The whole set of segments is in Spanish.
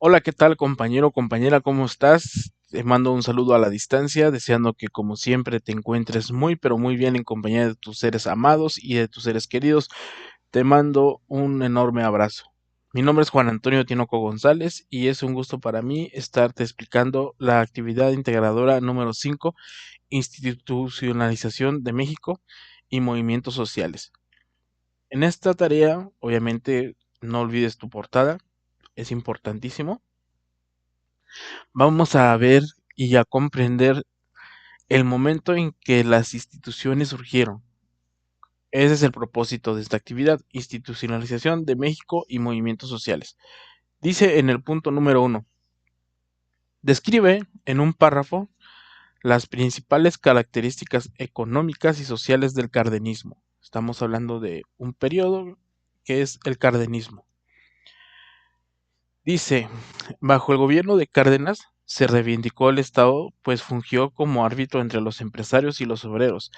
Hola, ¿qué tal, compañero, compañera? ¿Cómo estás? Te mando un saludo a la distancia, deseando que como siempre te encuentres muy, pero muy bien en compañía de tus seres amados y de tus seres queridos. Te mando un enorme abrazo. Mi nombre es Juan Antonio Tinoco González y es un gusto para mí estarte explicando la actividad integradora número 5, Institucionalización de México y Movimientos Sociales. En esta tarea, obviamente, no olvides tu portada, es importantísimo. Vamos a ver y a comprender el momento en que las instituciones surgieron. Ese es el propósito de esta actividad, institucionalización de México y movimientos sociales. Dice en el punto número 1, describe en un párrafo las principales características económicas y sociales del cardenismo. Estamos hablando de un periodo que es el cardenismo. Dice, bajo el gobierno de Cárdenas se reivindicó el Estado, pues fungió como árbitro entre los empresarios y los obreros.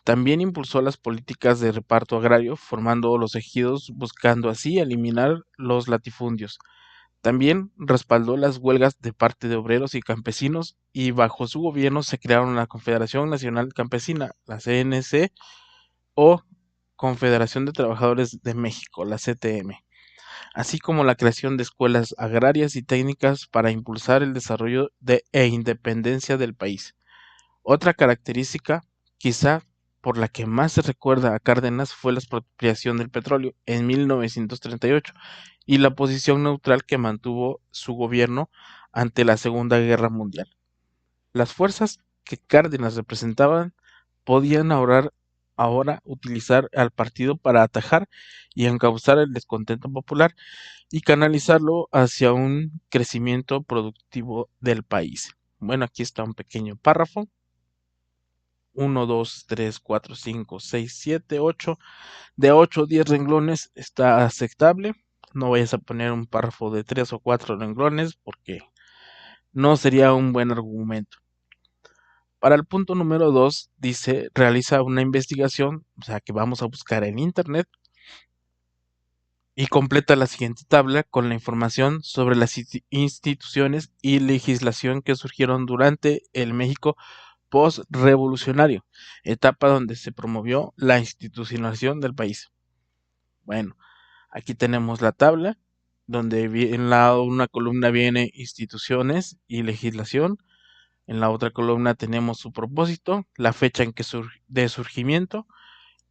También impulsó las políticas de reparto agrario, formando los ejidos, buscando así eliminar los latifundios. También respaldó las huelgas de parte de obreros y campesinos y bajo su gobierno se crearon la Confederación Nacional Campesina, la CNC, o Confederación de Trabajadores de México, la CTM, así como la creación de escuelas agrarias y técnicas para impulsar el desarrollo e independencia del país. Otra característica, quizá por la que más se recuerda a Cárdenas, fue la expropiación del petróleo en 1938 y la posición neutral que mantuvo su gobierno ante la Segunda Guerra Mundial. Las fuerzas que Cárdenas representaban podían ahora utilizar al partido para atajar y encauzar el descontento popular y canalizarlo hacia un crecimiento productivo del país. Bueno, aquí está un pequeño párrafo. 1, 2, 3, 4, 5, 6, 7, 8. De 8 a 10 renglones está aceptable. No vayas a poner un párrafo de 3 o 4 renglones porque no sería un buen argumento. Para el punto número 2 dice, realiza una investigación, o sea que vamos a buscar en internet y completa la siguiente tabla con la información sobre las instituciones y legislación que surgieron durante el México post-revolucionario, etapa donde se promovió la institucionalización del país. Bueno, aquí tenemos la tabla, donde en una columna viene instituciones y legislación, en la otra columna tenemos su propósito, la fecha en que de surgimiento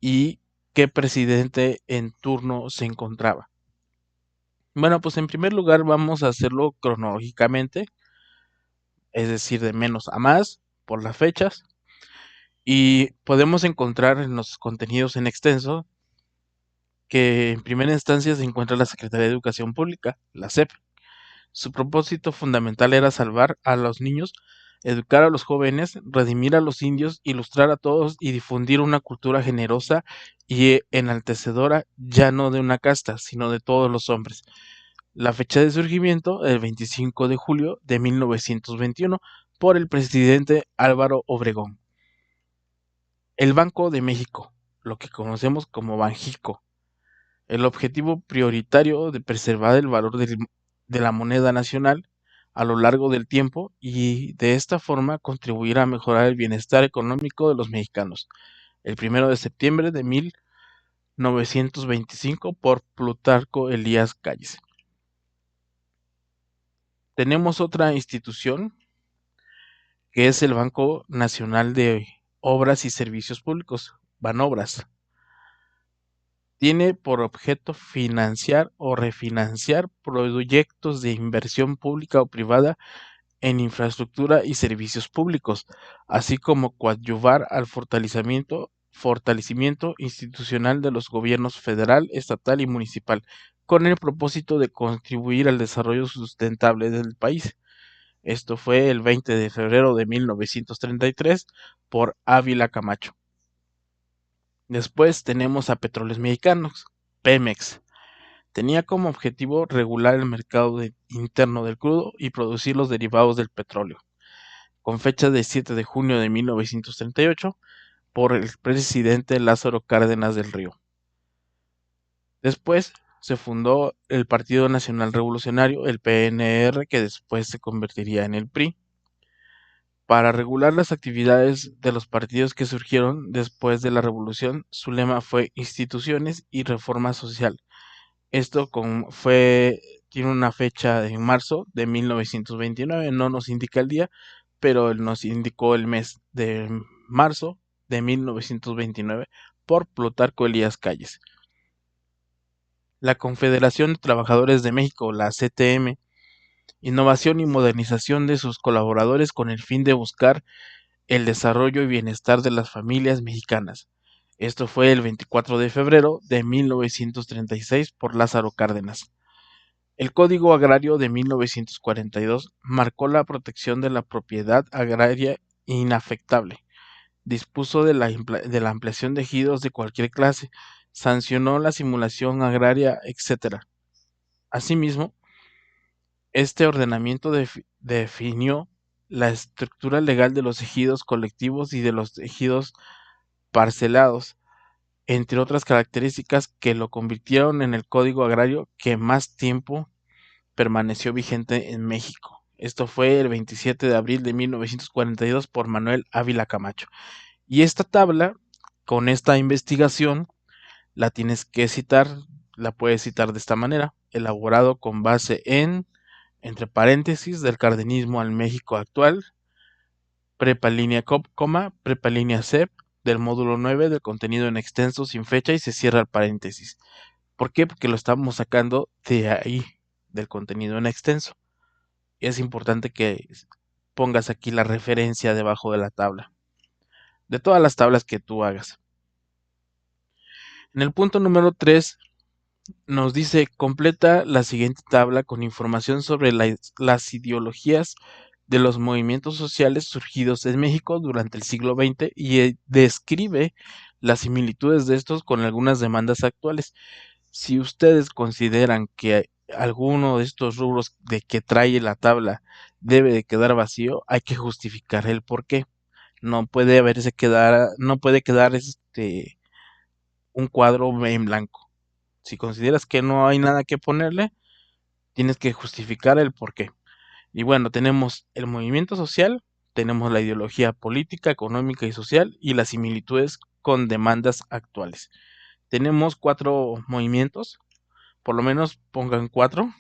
y qué presidente en turno se encontraba. Bueno, pues en primer lugar vamos a hacerlo cronológicamente, es decir, de menos a más, por las fechas, y podemos encontrar en los contenidos en extenso que en primera instancia se encuentra la Secretaría de Educación Pública, la SEP. Su propósito fundamental era salvar a los niños, educar a los jóvenes, redimir a los indios, ilustrar a todos y difundir una cultura generosa y enaltecedora, ya no de una casta, sino de todos los hombres. La fecha de surgimiento, el 25 de julio de 1921, por el presidente Álvaro Obregón. El Banco de México, lo que conocemos como Banjico. El objetivo prioritario de preservar el valor de la moneda nacional a lo largo del tiempo y de esta forma contribuir a mejorar el bienestar económico de los mexicanos. El 1 de septiembre de 1925 por Plutarco Elías Calles. Tenemos otra institución que es el Banco Nacional de Obras y Servicios Públicos, Banobras. Tiene por objeto financiar o refinanciar proyectos de inversión pública o privada en infraestructura y servicios públicos, así como coadyuvar al fortalecimiento institucional de los gobiernos federal, estatal y municipal, con el propósito de contribuir al desarrollo sustentable del país. Esto fue el 20 de febrero de 1933 por Ávila Camacho. Después tenemos a Petróleos Mexicanos, Pemex. Tenía como objetivo regular el mercado interno del crudo y producir los derivados del petróleo. Con fecha de 7 de junio de 1938 por el presidente Lázaro Cárdenas del Río. Después se fundó el Partido Nacional Revolucionario, el PNR, que después se convertiría en el PRI, para regular las actividades de los partidos que surgieron después de la revolución. Su lema fue instituciones y reforma social. Esto tiene una fecha en marzo de 1929, no nos indica el día, pero él nos indicó el mes de marzo de 1929 por Plutarco Elías Calles. La Confederación de Trabajadores de México, la CTM, innovación y modernización de sus colaboradores con el fin de buscar el desarrollo y bienestar de las familias mexicanas. Esto fue el 24 de febrero de 1936 por Lázaro Cárdenas. El Código Agrario de 1942 marcó la protección de la propiedad agraria inafectable, dispuso de la ampliación de ejidos de cualquier clase, sancionó la simulación agraria, etc. Asimismo, este ordenamiento definió la estructura legal de los ejidos colectivos y de los ejidos parcelados, entre otras características que lo convirtieron en el código agrario que más tiempo permaneció vigente en México. Esto fue el 27 de abril de 1942 por Manuel Ávila Camacho. Y esta tabla, con esta investigación, la tienes que citar, la puedes citar de esta manera: elaborado con base en, entre paréntesis, del cardenismo al México actual, prepa línea coma, prepa línea CEP, del módulo 9 del contenido en extenso sin fecha y se cierra el paréntesis. ¿Por qué? Porque lo estamos sacando de ahí, del contenido en extenso. Es importante que pongas aquí la referencia debajo de la tabla, de todas las tablas que tú hagas. En el punto número 3 nos dice: completa la siguiente tabla con información sobre las ideologías de los movimientos sociales surgidos en México durante el siglo XX y describe las similitudes de estos con algunas demandas actuales. Si ustedes consideran que alguno de estos rubros de que trae la tabla debe de quedar vacío, hay que justificar el por qué. No puede quedar un cuadro en blanco. Si consideras que no hay nada que ponerle, tienes que justificar el por qué. Y bueno, tenemos el movimiento social, tenemos la ideología política, económica y social y las similitudes con demandas actuales. Tenemos 4 movimientos, por lo menos pongan 4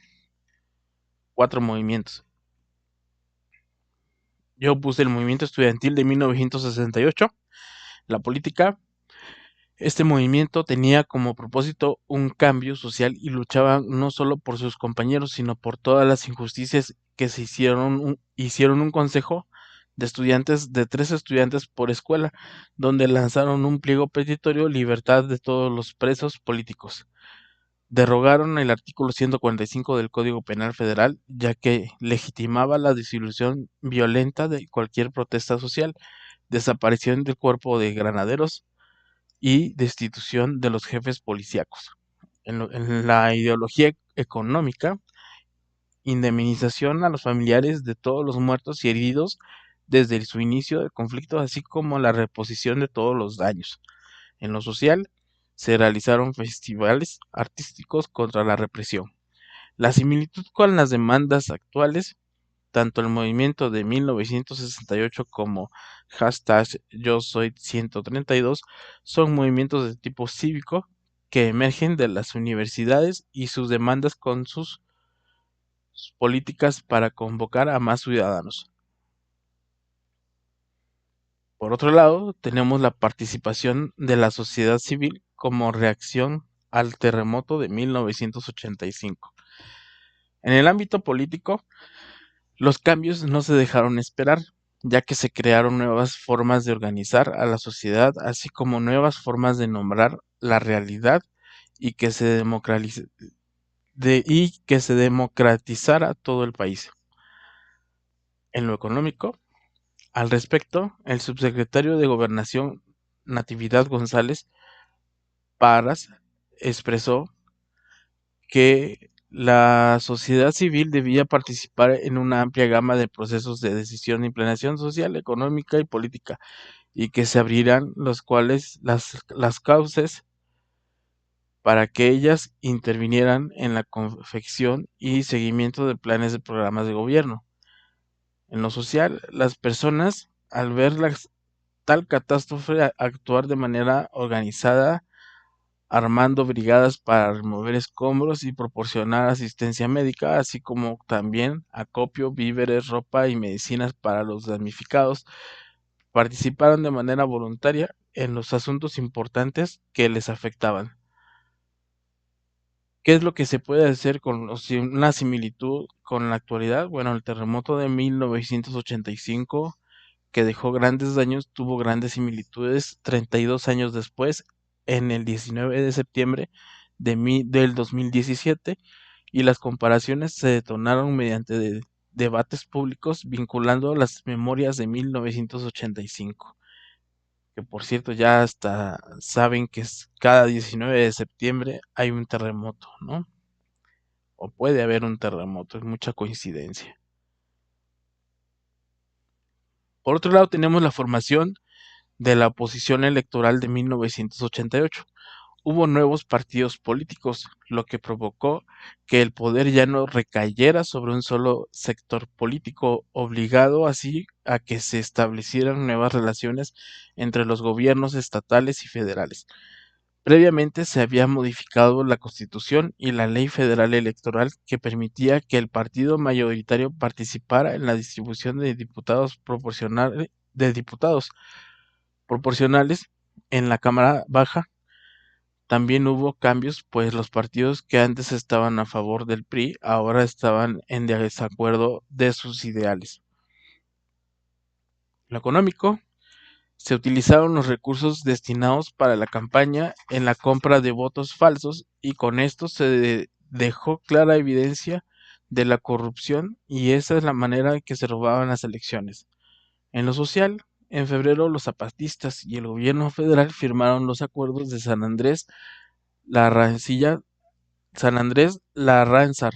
movimientos. Yo puse el movimiento estudiantil de 1968, la política. Este movimiento tenía como propósito un cambio social y luchaba no solo por sus compañeros, sino por todas las injusticias que se hicieron un consejo de estudiantes de 3 estudiantes por escuela, donde lanzaron un pliego petitorio: libertad de todos los presos políticos. Derogaron el artículo 145 del Código Penal Federal, ya que legitimaba la disolución violenta de cualquier protesta social, desaparición del cuerpo de granaderos y destitución de los jefes policíacos. En la ideología económica, indemnización a los familiares de todos los muertos y heridos desde su inicio del conflicto, así como la reposición de todos los daños. En lo social, se realizaron festivales artísticos contra la represión. La similitud con las demandas actuales: tanto el movimiento de 1968 como hashtag Yo Soy 132 son movimientos de tipo cívico que emergen de las universidades y sus demandas con sus políticas para convocar a más ciudadanos. Por otro lado, tenemos la participación de la sociedad civil como reacción al terremoto de 1985. En el ámbito político, los cambios no se dejaron esperar, ya que se crearon nuevas formas de organizar a la sociedad, así como nuevas formas de nombrar la realidad y y que se democratizara todo el país. En lo económico, al respecto, el subsecretario de Gobernación, Natividad González Parras, expresó que la sociedad civil debía participar en una amplia gama de procesos de decisión y planeación social, económica y política, y que se abrirán las cauces para que ellas intervinieran en la confección y seguimiento de planes de programas de gobierno. En lo social, las personas, al ver tal catástrofe, actuar de manera organizada, armando brigadas para remover escombros y proporcionar asistencia médica, así como también acopio, víveres, ropa y medicinas para los damnificados, participaron de manera voluntaria en los asuntos importantes que les afectaban. ¿Qué es lo que se puede hacer con una similitud con la actualidad? Bueno, el terremoto de 1985, que dejó grandes daños, tuvo grandes similitudes 32 años después, en el 19 de septiembre del 2017, y las comparaciones se detonaron mediante debates públicos vinculando las memorias de 1985, que por cierto ya hasta saben que cada 19 de septiembre hay un terremoto, ¿no? O puede haber un terremoto, es mucha coincidencia. Por otro lado, tenemos la formación de la oposición electoral de 1988. Hubo nuevos partidos políticos, lo que provocó que el poder ya no recayera sobre un solo sector político, obligado así a que se establecieran nuevas relaciones entre los gobiernos estatales y federales. Previamente se había modificado la Constitución y la Ley Federal Electoral, que permitía que el partido mayoritario participara en la distribución de diputados proporcionales en la Cámara Baja. También hubo cambios, pues los partidos que antes estaban a favor del PRI ahora estaban en desacuerdo de sus ideales. Lo económico: se utilizaron los recursos destinados para la campaña en la compra de votos falsos, y con esto se dejó clara evidencia de la corrupción, y esa es la manera en que se robaban las elecciones. En lo social, en febrero los zapatistas y el gobierno federal firmaron los acuerdos de La Rancilla, San Andrés Larránzar,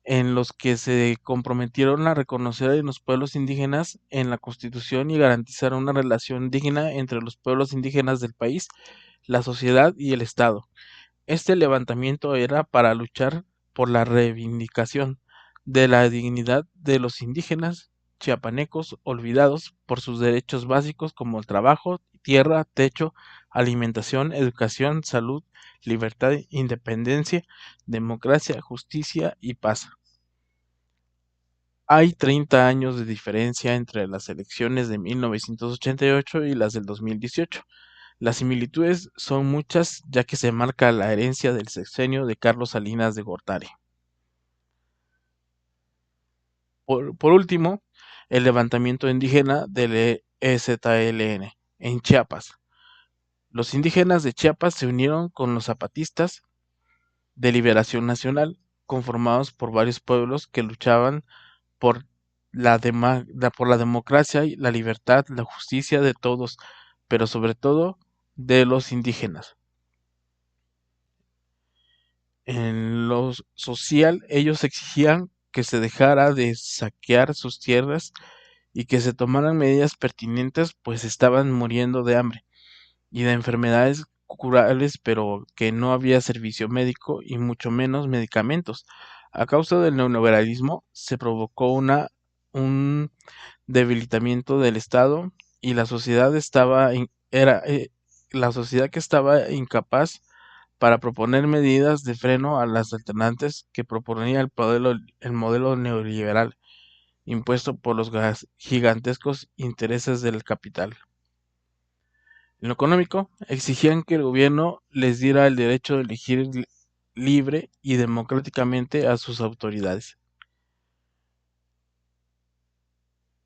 en los que se comprometieron a reconocer a los pueblos indígenas en la Constitución y garantizar una relación digna entre los pueblos indígenas del país, la sociedad y el Estado. Este levantamiento era para luchar por la reivindicación de la dignidad de los indígenas chiapanecos olvidados por sus derechos básicos como el trabajo, tierra, techo, alimentación, educación, salud, libertad, independencia, democracia, justicia y paz. Hay 30 años de diferencia entre las elecciones de 1988 y las del 2018. Las similitudes son muchas, ya que se marca la herencia del sexenio de Carlos Salinas de Gortari. Por último, el levantamiento indígena del EZLN en Chiapas. Los indígenas de Chiapas se unieron con los zapatistas de Liberación Nacional, conformados por varios pueblos que luchaban por por la democracia y la libertad, la justicia de todos, pero sobre todo de los indígenas. En lo social, ellos exigían que se dejara de saquear sus tierras y que se tomaran medidas pertinentes, pues estaban muriendo de hambre y de enfermedades curables, pero que no había servicio médico y mucho menos medicamentos. A causa del neoliberalismo se provocó un debilitamiento del Estado, y la sociedad que estaba incapaz para proponer medidas de freno a las alternantes que proponía el modelo neoliberal impuesto por los gigantescos intereses del capital. En lo económico, exigían que el gobierno les diera el derecho de elegir libre y democráticamente a sus autoridades.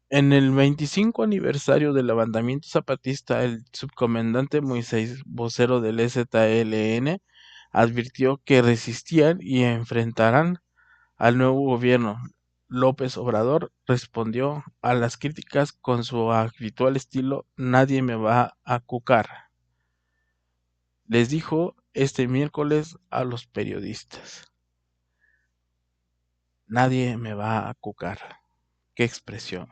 En el 25 aniversario del levantamiento zapatista, el subcomandante Moisés, vocero del EZLN, advirtió que resistían y enfrentarán al nuevo gobierno. López Obrador respondió a las críticas con su habitual estilo: "Nadie me va a cucar", les dijo este miércoles a los periodistas. Nadie me va a cucar. Qué expresión.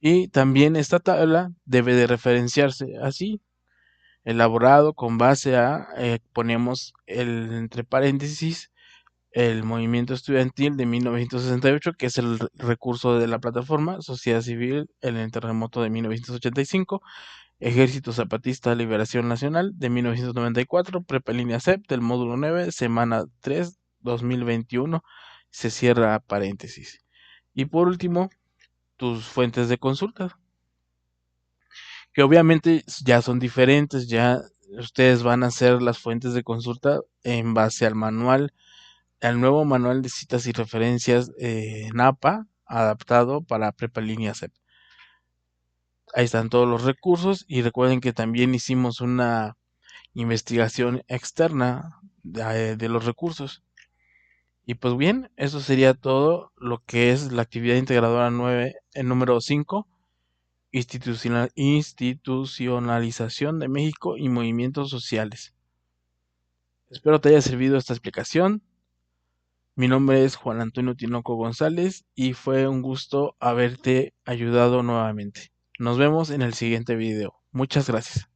Y también esta tabla debe de referenciarse así: elaborado con base a, ponemos entre paréntesis, el movimiento estudiantil de 1968, que es el recurso de la plataforma, sociedad civil en el terremoto de 1985, Ejército Zapatista de Liberación Nacional de 1994, Prepa Línea CEP del módulo 9, semana 3, 2021, se cierra paréntesis. Y por último, tus fuentes de consulta, que obviamente ya son diferentes, ya ustedes van a hacer las fuentes de consulta en base al manual, al nuevo manual de citas y referencias NAPA, adaptado para Prepa Línea CEP. Ahí están todos los recursos y recuerden que también hicimos una investigación externa de los recursos. Y pues bien, eso sería todo lo que es la actividad integradora 9, el número 5, institucionalización de México y movimientos sociales. Espero te haya servido esta explicación. Mi nombre es Juan Antonio Tinoco González y fue un gusto haberte ayudado nuevamente. Nos vemos en el siguiente video. Muchas gracias.